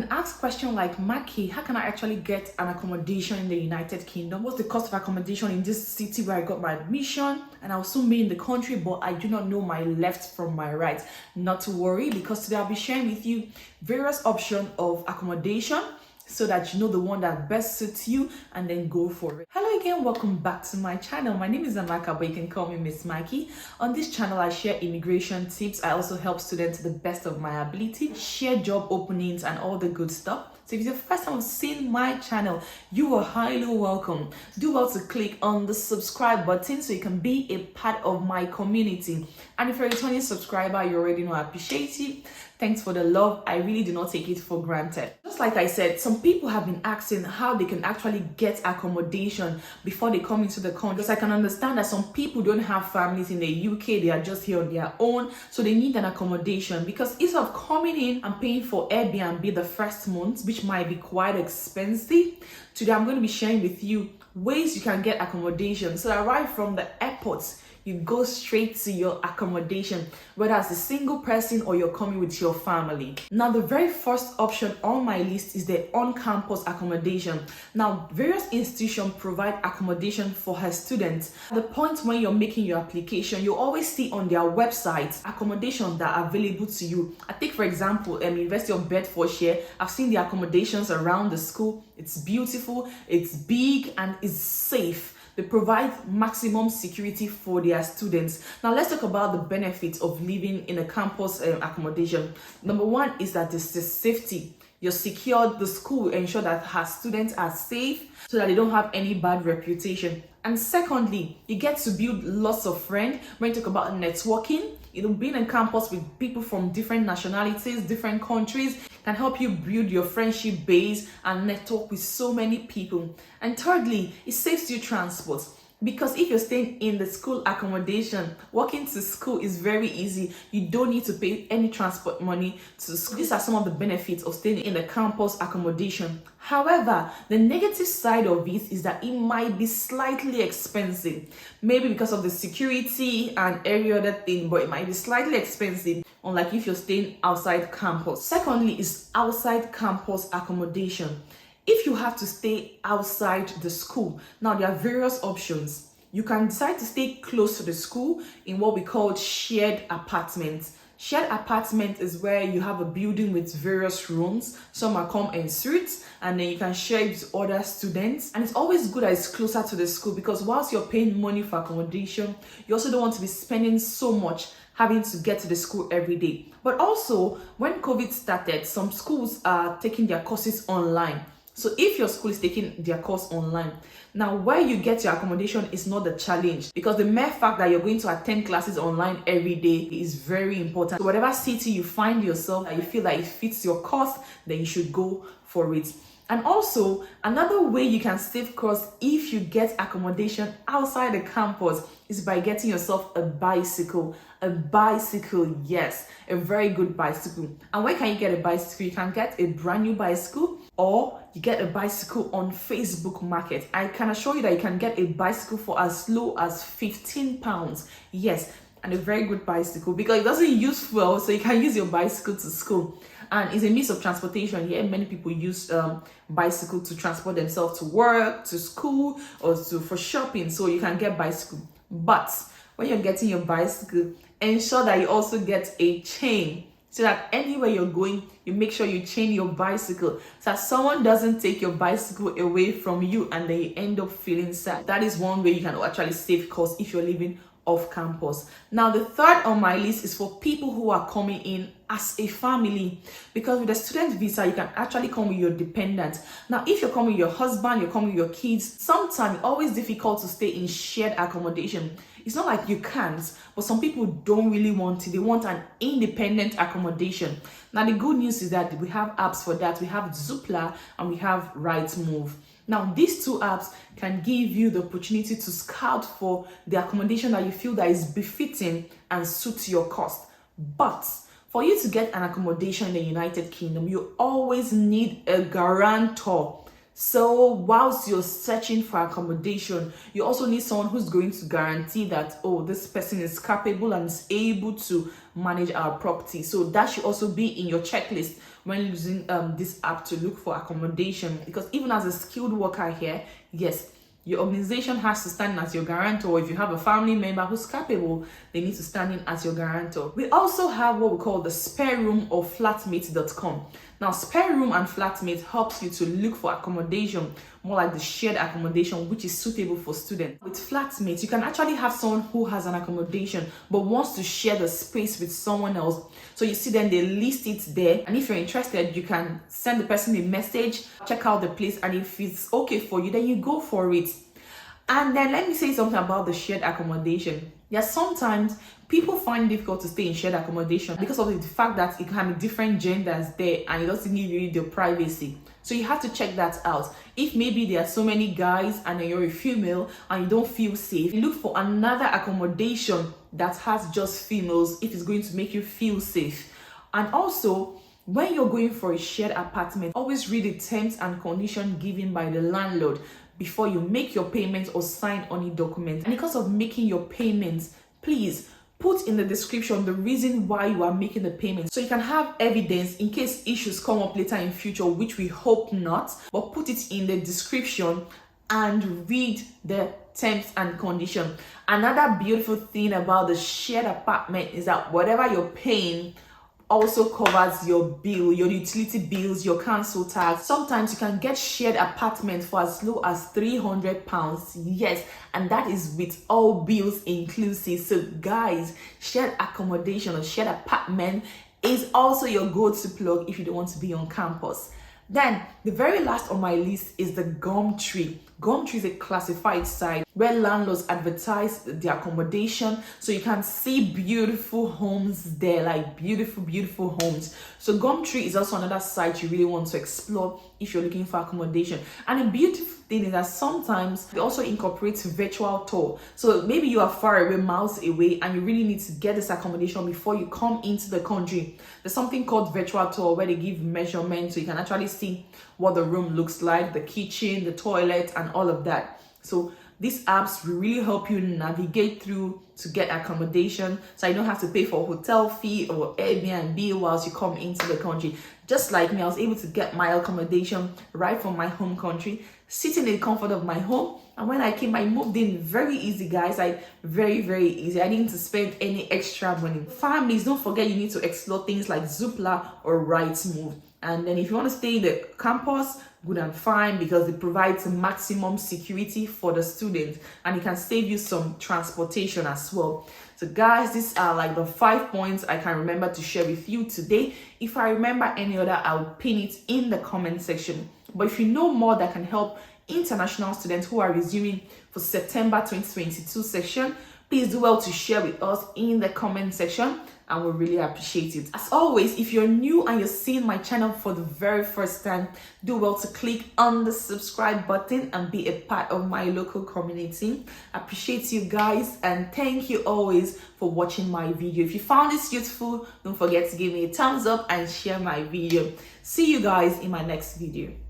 been asked questions like, Maki, how can I actually get an accommodation in the United Kingdom? What's the cost of accommodation in this city where I got my admission? And I'll soon be in the country, but I do not know my left from my right. Not to worry, because today I'll be sharing with you various options of accommodation so that you know the one that best suits you and then go for it. Hello again, welcome back to my channel. My name is Amaka, but you can call me Miss Maki. On this channel, I share immigration tips. I also help students to the best of my ability, share job openings and all the good stuff. So if it's your first time seeing my channel, you are highly welcome. Do well to click on the subscribe button so you can be a part of my community. And if you're a returning subscriber, you already know I appreciate you. Thanks for the love. I really do not take it for granted. Just like I said, some people have been asking how they can actually get accommodation before they come into the country. Because I can understand that some people don't have families in the UK, they are just here on their own, so they need an accommodation. Because instead of coming in and paying for Airbnb the first month, which might be quite expensive, today I'm going to be sharing with you ways you can get accommodation. So that right from the airport, you go straight to your accommodation, whether as a single person or you're coming with your family. Now, the very first option on my list is the on-campus accommodation. Now, various institutions provide accommodation for her students. At the point when you're making your application, you always see on their website accommodations that are available to you. I take, for example, University of Bedfordshire. I've seen the accommodations around the school. It's beautiful, it's big, and it's safe. They provide maximum security for their students. Now, let's talk about the benefits of living in a campus accommodation. Number one is that it's the safety. You're secured. The school ensure that her students are safe so that they don't have any bad reputation. And secondly, you get to build lots of friends. When you talk about networking, being on campus with people from different nationalities, different countries can help you build your friendship base and network with so many people. And thirdly, it saves you transport. Because if you're staying in the school accommodation, walking to school is very easy. You don't need to pay any transport money to school. These are some of the benefits of staying in the campus accommodation. However, the negative side of it is that it might be slightly expensive. Maybe because of the security and every other thing, but it might be slightly expensive, unlike if you're staying outside campus. Secondly is outside campus accommodation. If you have to stay outside the school, now there are various options. You can decide to stay close to the school in what we call shared apartments. Shared apartment is where you have a building with various rooms. Some are come in suites, and then you can share it with other students. And it's always good that it's closer to the school, because whilst you're paying money for accommodation, you also don't want to be spending so much having to get to the school every day. But also, when COVID started, some schools are taking their courses online. So if your school is taking their course online, now where you get your accommodation is not the challenge, because the mere fact that you're going to attend classes online every day is very important. So whatever city you find yourself that you feel like it fits your cost, then you should go for it. And also, another way you can save costs if you get accommodation outside the campus is by getting yourself a bicycle. A bicycle, yes, a very good bicycle. And where can you get a bicycle? You can get a brand new bicycle, or you get a bicycle on Facebook Market. I can assure you that you can get a bicycle for as low as £15. Yes, and a very good bicycle, because it doesn't use fuel, so you can use your bicycle to school. And it's a means of transportation. Here, many people use bicycle to transport themselves to work, to school, or for shopping. So you can get bicycle. But when you're getting your bicycle, ensure that you also get a chain, so that anywhere you're going, you make sure you chain your bicycle, so that someone doesn't take your bicycle away from you and then you end up feeling sad. That is one way you can actually save costs if you're living off campus. Now, the third on my list is for people who are coming in as a family, because with a student visa, you can actually come with your dependent. Now, if you're coming with your husband, you're coming with your kids, sometimes it's always difficult to stay in shared accommodation. It's not like you can't, but some people don't really want it. They want an independent accommodation. Now, the good news is that we have apps for that. We have Zoopla and we have Rightmove. Now, these two apps can give you the opportunity to scout for the accommodation that you feel that is befitting and suits your cost. But for you to get an accommodation in the United Kingdom, you always need a guarantor. So whilst you're searching for accommodation, you also need someone who's going to guarantee that, oh, this person is capable and is able to manage our property. So that should also be in your checklist when using this app to look for accommodation, because even as a skilled worker here, yes, your organization has to stand in as your guarantor. If you have a family member who's capable, they need to stand in as your guarantor. We also have what we call the spare room or flatmate.com. Now, spare room and flatmate helps you to look for accommodation, more like the shared accommodation, which is suitable for students. With flatmates, you can actually have someone who has an accommodation but wants to share the space with someone else. So you see, then they list it there, and if you're interested, you can send the person a message, check out the place, and if it's okay for you, then you go for it. And then let me say something about the shared accommodation. Yes, sometimes people find it difficult to stay in shared accommodation because of the fact that it can be different genders there and it doesn't give you their privacy. So you have to check that out. If maybe there are so many guys and you're a female and you don't feel safe, look for another accommodation that has just females if it's going to make you feel safe. And also, when you're going for a shared apartment, always read the terms and conditions given by the landlord before you make your payments or sign any document. And because of making your payments, please put in the description the reason why you are making the payment, so you can have evidence in case issues come up later in future, which we hope not, but put it in the description and read the terms and conditions. Another beautiful thing about the shared apartment is that whatever you're paying also covers your bill, your utility bills, your council tax. Sometimes you can get shared apartment for as low as £300. Yes, and that is with all bills inclusive. So guys, shared accommodation or shared apartment is also your go-to plug if you don't want to be on campus. Then the very last on my list is the Gumtree. Gumtree is a classified site where landlords advertise the accommodation, so you can see beautiful homes there, like beautiful homes. So Gumtree is also another site you really want to explore if you're looking for accommodation. And the beautiful thing is that sometimes they also incorporate virtual tour. So maybe you are far away, miles away, and you really need to get this accommodation before you come into the country. There's something called virtual tour where they give measurements, so you can actually see what the room looks like, the kitchen, the toilet, and all of that. So these apps will really help you navigate through to get accommodation, so you don't have to pay for a hotel fee or Airbnb whilst you come into the country. Just like me, I was able to get my accommodation right from my home country, sitting in the comfort of my home. And when I came, I moved in very easy, guys, like very easy. I didn't spend any extra money. Families, don't forget you need to explore things like Zoopla or Rightmove. And then if you want to stay in the campus, good and fine, because it provides maximum security for the students and it can save you some transportation as well. So guys, these are like the 5 points I can remember to share with you today. If I remember any other, I'll pin it in the comment section. But if you know more that can help international students who are resuming for September 2022 section, please do well to share with us in the comment section, and we'll really appreciate it. As always, if you're new and you're seeing my channel for the very first time, do well to click on the subscribe button and be a part of my local community. I appreciate you guys, and thank you always for watching my video. If you found this useful, don't forget to give me a thumbs up and share my video. See you guys in my next video.